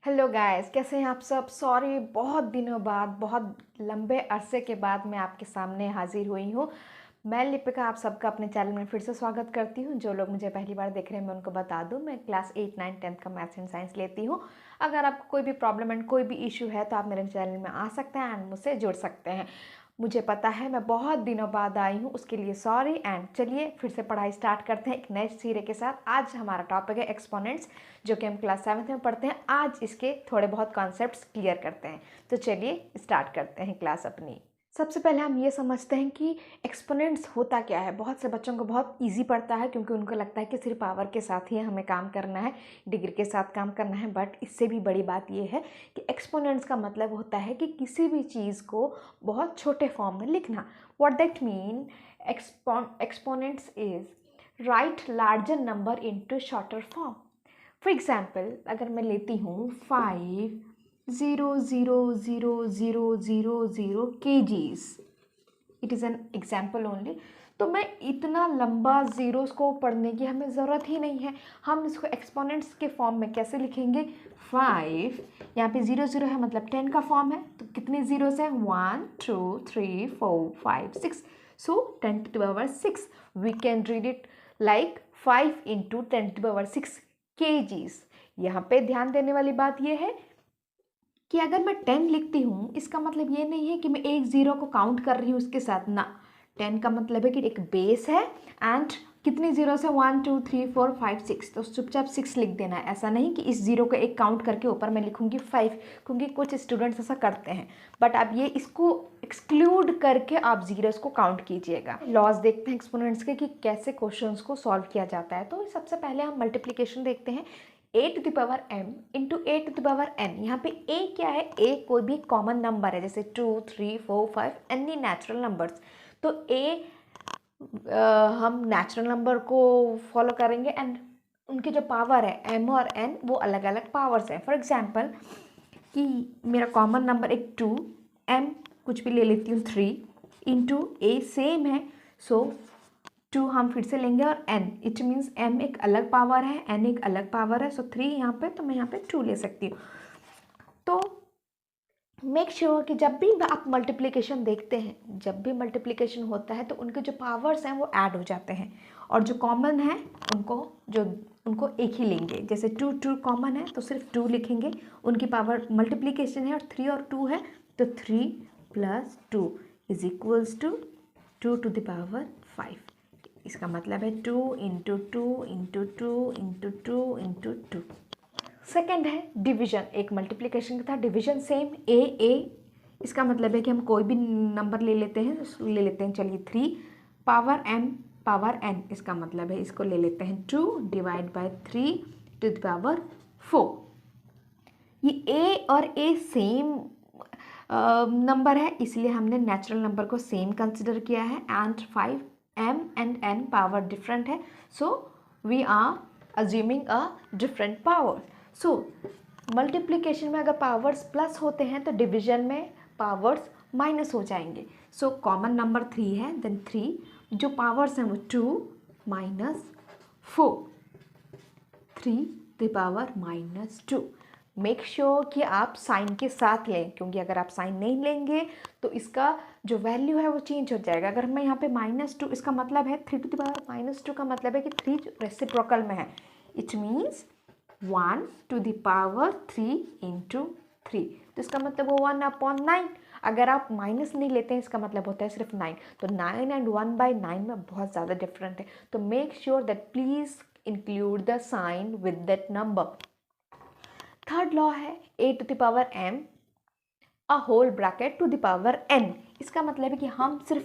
Hello guys, कैसे हैं आप सब। सॉरी, बहुत दिनों बाद, बहुत लंबे अरसे के बाद मैं आपके सामने हाजिर हुई हूँ। मैं लिपिका आप सबका अपने चैनल में फिर से स्वागत करती हूँ। जो लोग मुझे पहली बार देख रहे हैं मैं उनको बता दूँ, मैं क्लास 8, 9, 10 का मैथ्स एंड साइंस लेती हूँ। अगर आपको कोई भी प्रॉब्लम एंड कोई भी इशू है तो आप मेरे चैनल में आ सकते हैं एंड मुझसे जुड़ सकते हैं। मुझे पता है मैं बहुत दिनों बाद आई हूँ, उसके लिए सॉरी। एंड चलिए फिर से पढ़ाई स्टार्ट करते हैं एक नए सिरे के साथ। आज हमारा टॉपिक है एक्सपोनेंट्स, जो कि हम क्लास 7 में पढ़ते हैं। आज इसके थोड़े बहुत कॉन्सेप्ट्स क्लियर करते हैं। तो चलिए स्टार्ट करते हैं क्लास अपनी। सबसे पहले हम ये समझते हैं कि एक्सपोनेंट्स होता क्या है। बहुत से बच्चों को बहुत इजी पड़ता है क्योंकि उनको लगता है कि सिर्फ पावर के साथ ही हमें काम करना है, डिग्री के साथ काम करना है। बट इससे भी बड़ी बात ये है कि एक्सपोनेंट्स का मतलब होता है कि किसी भी चीज़ को बहुत छोटे फॉर्म में लिखना। What that mean, exponents is right larger number into shorter form. For example, अगर मैं लेती हूँ 5,000,000 kgs, it is an example only. तो मैं इतना लंबा ज़ीरोस को पढ़ने की हमें ज़रूरत ही नहीं है। हम इसको एक्सपोनेंट्स के फॉर्म में कैसे लिखेंगे। 5, यहाँ पे 0 0 है मतलब 10 का फॉर्म है। तो कितने ज़ीरोस हैं, 1 2 3 4 5 6। So 10 to the power 6 we can read it like 5 into 10 to the power 6 kgs। यहाँ पे ध्यान देने वाली बात यह है कि अगर मैं 10 लिखती हूँ, इसका मतलब ये नहीं है कि मैं एक ज़ीरो को काउंट कर रही हूँ उसके साथ ना। 10 का मतलब है कि एक बेस है एंड कितनी जीरो है, 1 2 3 4 5 6। तो चुपचाप 6 लिख देना है। ऐसा नहीं कि इस जीरो को एक काउंट करके ऊपर मैं लिखूंगी 5, क्योंकि कुछ स्टूडेंट्स ऐसा करते हैं। बट आप ये इसको एक्सक्लूड करके आप जीरोस को काउंट कीजिएगा। लॉज देखते हैं एक्सपोनेंट्स के कि कैसे क्वेश्चंस को सॉल्व किया जाता है। तो सबसे पहले हम मल्टीप्लिकेशन देखते हैं। a to the power m into a to the power n। यहाँ पे a क्या है, a कोई भी कॉमन नंबर है, जैसे 2 3 4 5 एनी नेचुरल नंबर्स। तो a हम नेचुरल नंबर को फॉलो करेंगे एंड उनके जो पावर है m और n वो अलग अलग पावर्स हैं। फॉर एग्जांपल कि मेरा कॉमन नंबर एक 2, m कुछ भी ले लेती हूँ 3 इंटू a सेम है। सो 2 हम फिर से लेंगे और n, इट मीन्स m एक अलग पावर है, n एक अलग पावर है। सो 3 यहाँ पे, तो मैं यहाँ पे 2 ले सकती हूँ। तो मेक श्योर कि जब भी आप मल्टीप्लिकेशन देखते हैं, जब भी मल्टीप्लिकेशन होता है तो उनके जो पावर्स हैं वो ऐड हो जाते हैं और जो कॉमन है उनको एक ही लेंगे। जैसे 2 2 कॉमन है तो सिर्फ 2 लिखेंगे, उनकी पावर मल्टीप्लिकेशन है और 3 और 2 है तो 3 + 2 is equals to 2 to the power 5। इसका मतलब है 2 × 2 × 2 × 2 × 2। सेकेंड है डिवीजन। एक मल्टीप्लिकेशन का था, डिवीजन सेम ए। इसका मतलब है कि हम कोई भी नंबर ले लेते हैं, चलिए 3 पावर m पावर n। इसका मतलब है इसको ले लेते हैं 2 divide by 3 to the power 4। ये a और a सेम नंबर है, इसलिए हमने नेचुरल नंबर को सेम कंसिडर किया है। And 5m and n power different है, so we are assuming a different power. So multiplication में अगर पावर्स प्लस होते हैं तो डिवीजन में पावर्स माइनस हो जाएंगे। सो कॉमन नंबर 3 है, देन 3 जो पावर्स हैं वो 2 - 4, 3 to the power -2। Make sure कि आप साइन के साथ लें, क्योंकि अगर आप साइन नहीं लेंगे तो इसका जो वैल्यू है वो चेंज हो जाएगा। अगर मैं यहाँ पे -2, इसका मतलब है 3 to the power -2 का मतलब है कि 3 रेसिप्रोकल में है। It means 1 to the power 3 × 3, तो इसका मतलब वो 1/9। अगर आप माइनस नहीं लेते हैं इसका मतलब होता है सिर्फ 9। तो 9 एंड 1/9 में बहुत ज़्यादा डिफरेंट है। तो make sure that please include the sign with that number. Third law है a to the power m a whole bracket to the power n। इसका मतलब है कि हम सिर्फ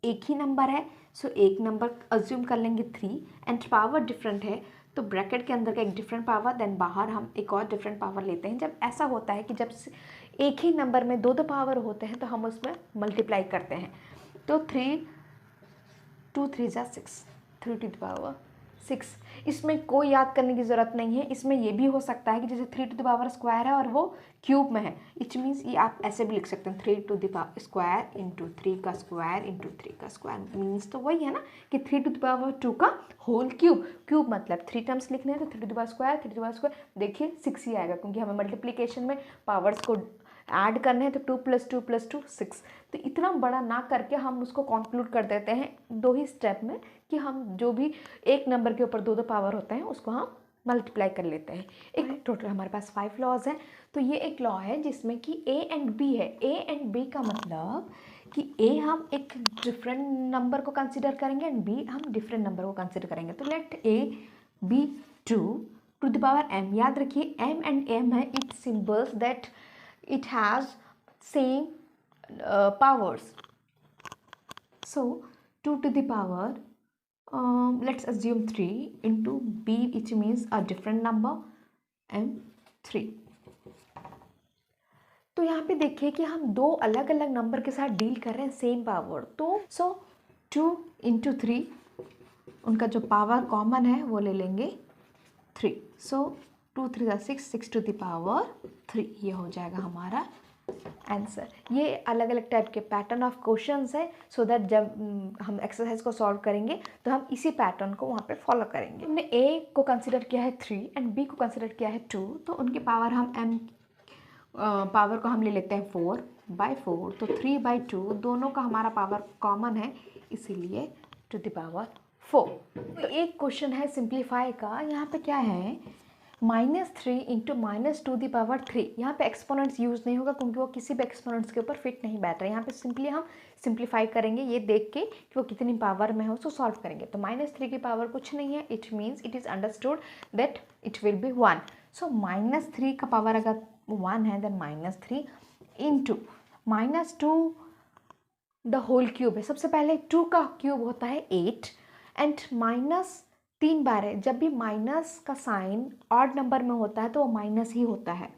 एक ही नंबर है, सो एक नंबर अज्यूम कर लेंगे 3 एंड पावर डिफरेंट है तो ब्रैकेट के अंदर का एक डिफरेंट पावर, देन बाहर हम एक और डिफरेंट पावर लेते हैं। जब ऐसा होता है कि जब एक ही नंबर में दो पावर होते हैं तो हम उसमें मल्टीप्लाई करते हैं। तो 3 2 3 = 6, 3 to the power 6। इसमें कोई याद करने की ज़रूरत नहीं है। इसमें ये भी हो सकता है कि जैसे 3 टू द पावर स्क्वायर है और वो क्यूब में है, इट मीन्स ये आप ऐसे भी लिख सकते हैं 3 to the power square into 3 का स्क्वायर इंटू 3 का स्क्वायर। मीन्स तो वही है ना कि 3 टू द पावर 2 का होल क्यूब। क्यूब मतलब 3 टर्म्स लिखने हैं तो 3 to the power square 3 to the power square, देखिए 6 ही आएगा क्योंकि हमें मल्टीप्लीकेशन में पावर्स को ऐड करने हैं तो 2 + 2 + 2 6। तो इतना बड़ा ना करके हम उसको कंक्लूड कर देते हैं 2 ही स्टेप में कि हम जो भी एक नंबर के ऊपर 2 पावर होता है उसको हम मल्टीप्लाई कर लेते हैं। एक टोटल हमारे पास 5 लॉज हैं। तो ये एक लॉ है जिसमें कि ए एंड बी है। ए एंड बी का मतलब कि ए हम एक डिफरेंट नंबर को कंसिडर करेंगे एंड बी हम डिफरेंट नंबर को कंसिडर करेंगे। तो let A B 2 to the power m। याद रखिए m एंड m है, it symbols that it has same powers. So 2 to the power let's assume 3 into b, which means a different number m 3। तो यहाँ पे देखिए कि हम दो अलग अलग नंबर के साथ डील कर रहे हैं सेम पावर। तो 2 into 3 उनका जो पावर कॉमन है वो ले लेंगे 3। 2 3 6 6 टू द पावर 3, ये हो जाएगा हमारा आंसर। ये अलग अलग टाइप के पैटर्न ऑफ क्वेश्चंस है सो दैट जब हम एक्सरसाइज को सॉल्व करेंगे तो हम इसी पैटर्न को वहाँ पे फॉलो करेंगे। हमने ए को कंसिडर किया है 3 एंड बी को कंसिडर किया है 2, तो उनके पावर हम m पावर को हम ले लेते हैं 4/4। तो 3/2 दोनों का हमारा पावर कॉमन है, इसीलिए टू द पावर 4। तो एक क्वेश्चन है सिंप्लीफाई का। यहाँ पे क्या है -3 इंटू -2 दी पावर 3। यहाँ पे एक्सपोनेंट्स यूज़ नहीं होगा क्योंकि वो किसी भी एक्सपोनेंट्स के ऊपर फिट नहीं बैठ रहा है। यहाँ पे सिंपली हम सिंप्लीफाई करेंगे ये देख के कि वो कितनी पावर में है उसको सॉल्व करेंगे। तो -3 की पावर कुछ नहीं है, it means it is understood that it will be 1। So -3 का पावर अगर 1 है then -3 into -2 the whole cube है। सबसे पहले 2 का क्यूब होता है 8 एंड माइनस 3 बार है। जब भी माइनस का साइन ऑड नंबर में होता है तो वो माइनस ही होता है,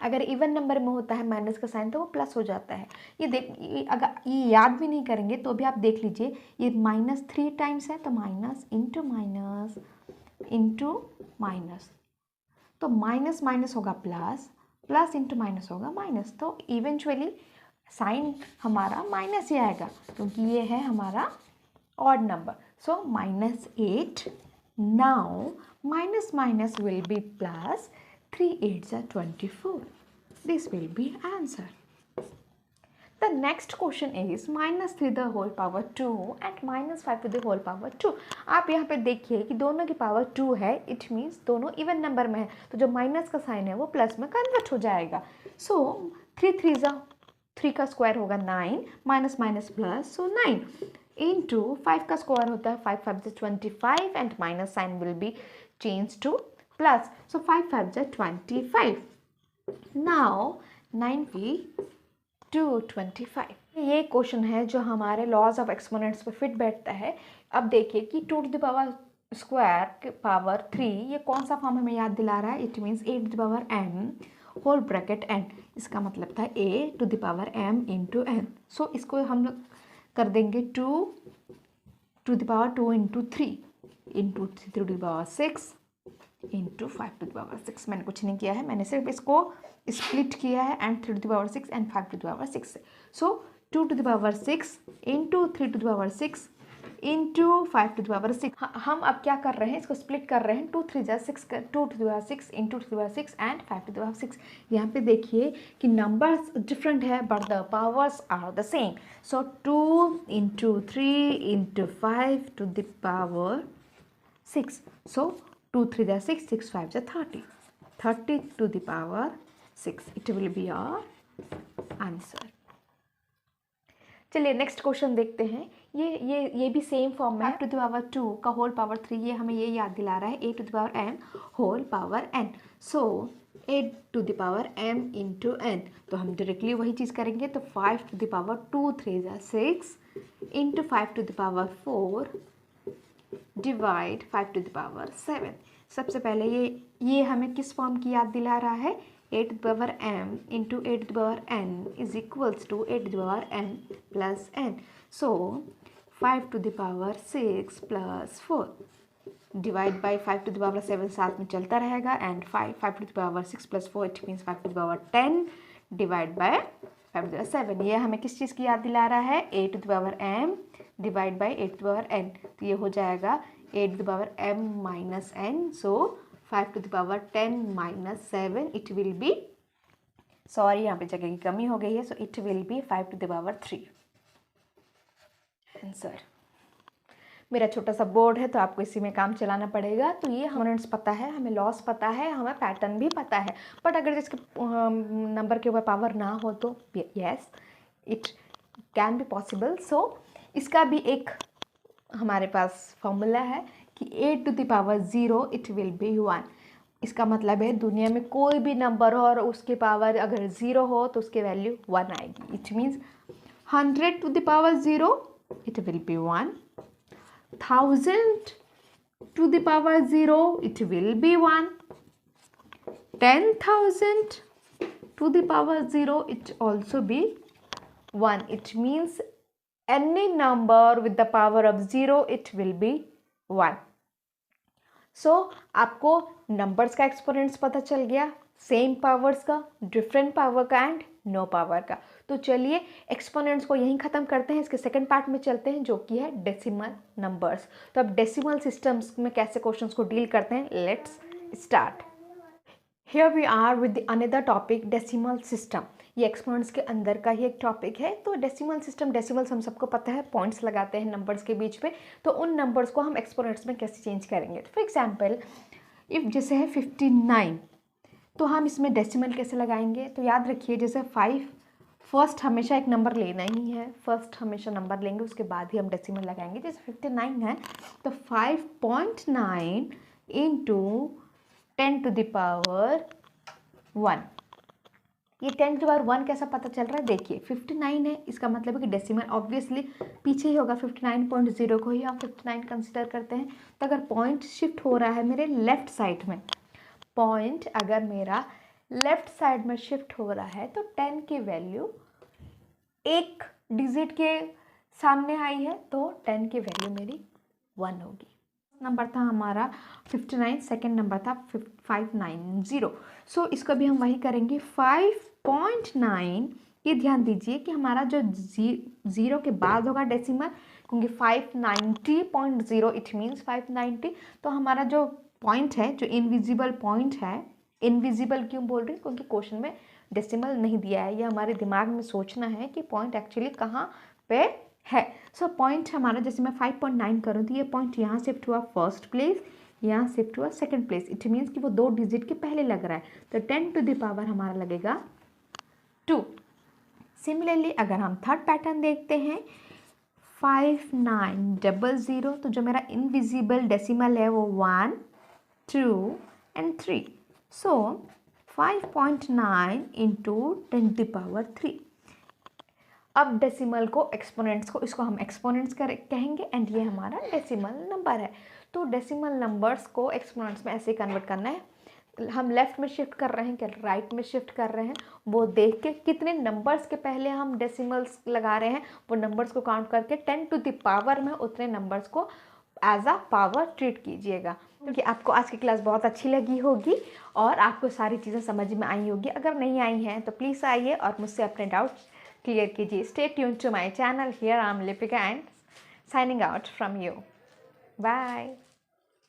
अगर इवन नंबर में होता है माइनस का साइन तो वो प्लस हो जाता है। ये अगर ये याद भी नहीं करेंगे तो भी आप देख लीजिए, ये -3 टाइम्स है तो minus into minus into minus, तो माइनस माइनस होगा प्लस, प्लस इंटू माइनस होगा माइनस, तो इवेंचुअली साइन हमारा माइनस ही आएगा क्योंकि ये है हमारा odd number. So -8. Now minus minus will be plus. 3 8s are 24. This will be answer. The next question is -3 to the whole power 2 and -5 to the whole power 2. आप यहाँ पे देखिए कि दोनों की पावर 2 है, इट मीन्स दोनों even number में है, तो जो माइनस का साइन है वो प्लस में कन्वर्ट हो जाएगा। सो 3 3 का स्क्वायर होगा 9, minus minus plus, so 9 into 5 का स्क्वायर होता है 5 5 25 and minus sign will be change to plus, so 5 5 25। Now 9 ये क्वेश्चन है जो हमारे लॉज ऑफ एक्सपोनेंट्स पे फिट बैठता है। अब देखिए कि 2 टू द पावर स्क्वायर के पावर 3 ये कौन सा फॉर्म हमें याद दिला रहा है, it means 8 to the power m whole bracket n। इसका मतलब था a to the power m into n। So इसको हम लोग कर देंगे 2 to the power 2 into 3 into 3 to the power 6 into 5 to the power 6। मैंने कुछ नहीं किया है, मैंने सिर्फ इसको स्प्लिट किया है and 3 to the power 6 and 5 to the power 6 से। So 2 to the power 6 into 3 to the power 6 into 5 to the power 6। हम अब क्या कर रहे हैं, इसको स्प्लिट कर रहे हैं, 2 3 जा 6 2 to the power 6 into 2 to the power 6 and 5 to the power 6। यहाँ पे देखिए कि नंबर्स डिफरेंट है but the powers are the same. So 2 into 3 into 5 to the power 6। So 2 3 जा 6 6 5 जा 30 to the power 6। It will be our answer. चलिए next question देखते हैं। ये भी सेम फॉर्म में 5 टू द पावर 2 का होल पावर 3, ये हमें ये याद दिला रहा है 8 to the power m whole power n। So 8 to the power m into n, तो हम डायरेक्टली वही चीज़ करेंगे। तो 5 टू द पावर 2 3 जा 6 into 5 to the power 4 divide 5 to the power 7। सबसे पहले ये हमें किस फॉर्म की याद दिला रहा है, 8 to the power m into 8 to the power n is equals to 8 to the power m plus n। So 5 to the power 6 plus 4 divide by 5 to the power 7 साथ में चलता रहेगा, and 5 to the power 6 + 4 it means 5 to the power 10 divide by 5 to the power 7। ये हमें किस चीज़ की याद दिला रहा है? a to the power m divide by 8 to the power n। तो ये हो जाएगा a to the power m minus n, so 5 to the power 10 minus 7 it will be, sorry यहाँ पे जगह की कमी हो गई है, so it will be 5 to the power 3 answer. मेरा छोटा सा बोर्ड है तो आपको इसी में काम चलाना पड़ेगा। तो ये हमें पता है, हमें लॉस पता है, हमें पैटर्न भी पता है, बट अगर जिसके नंबर के ऊपर पावर ना हो तो yes it can be possible. So इसका भी एक हमारे पास फॉर्मूला है कि a to the power 0 it will be 1। इसका मतलब है दुनिया में कोई भी नंबर हो और उसके पावर अगर 0 हो तो उसकी वैल्यू 1 आएगी। It means 100 to the power 0 it will be 1, 1000 to the power 0 it will be 1, 10,000 to the power 0 it also be 1. It means any number with the power of 0 it will be 1. So आपको numbers का exponents पता चल गया, same powers का, different power का and no power का। तो चलिए एक्सपोनेंट्स को यहीं ख़त्म करते हैं, इसके सेकंड पार्ट में चलते हैं जो कि है डेसिमल नंबर्स। तो अब डेसिमल सिस्टम्स में कैसे क्वेश्चंस को डील करते हैं, let's start. Here we are with another topic decimal system. ये एक्सपोनेंट्स के अंदर का ही एक टॉपिक है। तो डेसिमल सिस्टम, डेसिमल्स हम सबको पता है, पॉइंट्स लगाते हैं नंबर्स के बीच में, तो उन नंबर्स को हम एक्सपोनेंट्स में कैसे चेंज करेंगे। फॉर एग्जाम्पल इफ़ जैसे है 59, तो हम इसमें डेसिमल कैसे लगाएंगे। तो याद रखिए जैसे 5 फर्स्ट हमेशा एक नंबर लेना ही है, फर्स्ट हमेशा नंबर लेंगे उसके बाद ही हम डेसिमल लगाएंगे। जैसे 59 है तो 5.9 इंटू 10 टू द पावर 1। ये 10 टू द पावर 1 कैसा पता चल रहा है, देखिए 59 है, इसका मतलब है कि डेसिमल ऑब्वियसली पीछे ही होगा, 59.0 को ही हम 59 कंसिडर करते हैं। तो अगर पॉइंट शिफ्ट हो रहा है मेरे लेफ्ट साइड में, पॉइंट अगर मेरा लेफ्ट साइड में शिफ्ट हो रहा है तो 10 की वैल्यू एक डिजिट के सामने आई है, तो 10 की वैल्यू मेरी 1 होगी। नंबर था हमारा 59, सेकंड नंबर था 590। सो इसको भी हम वही करेंगे 5.9। ये ध्यान दीजिए कि हमारा जो 0 के बाद होगा डेसिमल, क्योंकि 590.0 इट मीन्स 590। तो हमारा जो पॉइंट है, जो इनविजिबल पॉइंट है, इनविजिबल क्यों बोल रही हूँ, क्योंकि क्वेश्चन में डेसिमल नहीं दिया है। ये हमारे दिमाग में सोचना है कि पॉइंट एक्चुअली कहाँ पे है। सो पॉइंट हमारा, जैसे मैं 5.9 करूँ तो ये पॉइंट यहाँ शिफ्ट हुआ फर्स्ट प्लेस, यहाँ शिफ्ट हुआ सेकंड प्लेस। इट मीन्स कि वो 2 डिजिट के पहले लग रहा है, तो 10 टू द पावर हमारा लगेगा 2। सिमिलरली अगर हम थर्ड पैटर्न देखते हैं 5900, तो जो मेरा इनविजिबल डेसिमल है वो 1, 2 and 3। So 5.9 into 10 to power 3। अब डेसिमल को, एक्सपोनेंट्स को, इसको हम एक्सपोनेंट्स कहेंगे एंड ये हमारा डेसिमल नंबर है। तो डेसिमल नंबर्स को एक्सपोनेंट्स में ऐसे कन्वर्ट करना है। हम लेफ़्ट में शिफ्ट कर रहे हैं क्या राइट में शिफ्ट कर रहे हैं, वो देख के कितने नंबर्स के पहले हम डेसिमल्स लगा रहे हैं, वो नंबर्स को काउंट करके 10 टू द पावर में उतने नंबर्स को एज अ पावर ट्रीट कीजिएगा। क्योंकि आपको आज की क्लास बहुत अच्छी लगी होगी और आपको सारी चीज़ें समझ में आई होगी। अगर नहीं आई हैं तो प्लीज़ आइए और मुझसे अपने डाउट्स क्लियर कीजिए। Stay tune to my channel. Here I am Lipika and signing out from you. Bye.